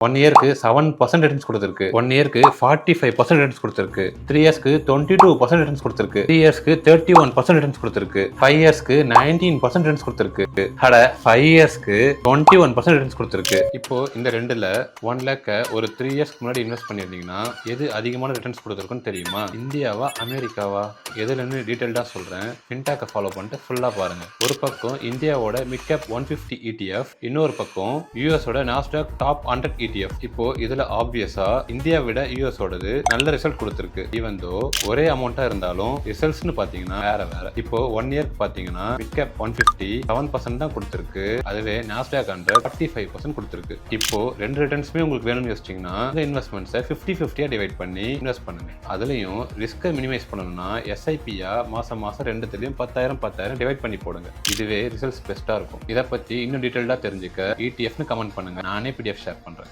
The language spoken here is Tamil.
1 இயருக்கு 7% ரிட்டர்ன்ஸ் கொடுத்திருக்கு. 1 இயருக்கு 45% ரிட்டர்ன்ஸ் கொடுத்திருக்கு. 3 இயர்ஸ்க்கு 22% ரிட்டர்ன்ஸ் கொடுத்திருக்கு. 3 இயர்ஸ்க்கு 31% ரிட்டர்ன்ஸ் கொடுத்திருக்கு. 5 இயர்ஸ்க்கு 19% ரிட்டர்ன்ஸ் கொடுத்திருக்கு. அட 5 இயர்ஸ்க்கு 21% ரிட்டர்ன்ஸ் கொடுத்திருக்கு. இப்போ இந்த ரெண்டுல 1 லேக்க ஒரு 3 இயர்ஸ்க்கு முன்னாடி இன்வெஸ்ட் பண்ணிருந்தீங்கன்னா எது அதிகமான ரிட்டர்ன்ஸ் கொடுத்திருக்குன்னு தெரியுமா? இந்தியாவா அமெரிக்காவா? எதுலன்னு டீடைல்டா சொல்றேன். ஃபின்டாக்க ஃபாலோ பண்ணிட்டு ஃபுல்லா பாருங்க. ஒரு பக்கம் இந்தியாவோட மிட் கேப் 150 ETF, இன்னொரு பக்கம் யூஎஸோட நாஸ்டாக் டாப் 100 ETF. இப்போ இதுல ஆப்வியஸா இந்தியா விட யூஎஸ் ஓடது நல்ல ரிசல்ட் கொடுத்திருக்கு. ஈவன் தோ ஒரே அமௌண்டா இருந்தாலும் ரிசல்ட்ஸ்னு பாத்தீங்கன்னா வேற வேற. இப்போ 1 இயர்க்கு பாத்தீங்கன்னா மிட் கேப் 150 7% தான் கொடுத்திருக்கு. அதுவே நாஸ்டாக் 100 45% கொடுத்திருக்கு. இப்போ ரெண்டு ரிட்டர்ன்ஸ்மே உங்களுக்கு வேணும்னு யோசிச்சீங்கன்னா இந்த இன்வெஸ்ட்மெண்ட்ஸை 50-50 டிவைட் பண்ணி இன்வெஸ்ட் பண்ணுங்க. அதுலயும் ரிஸ்கை மினிமைஸ் பண்ணணும்னா SIP-யா மாசம் ரெண்டுத்திலையும் 10,000 டிவைட் பண்ணி போடுங்க. இதுவே ரிசல்ட்ஸ் பெஸ்டா இருக்கும். இதை பத்தி இன்னும் டீடைல்டா தெரிஞ்சுக்க ETF கமெண்ட் பண்ணுங்க. நானே PDF ஷேர் பண்றேன்.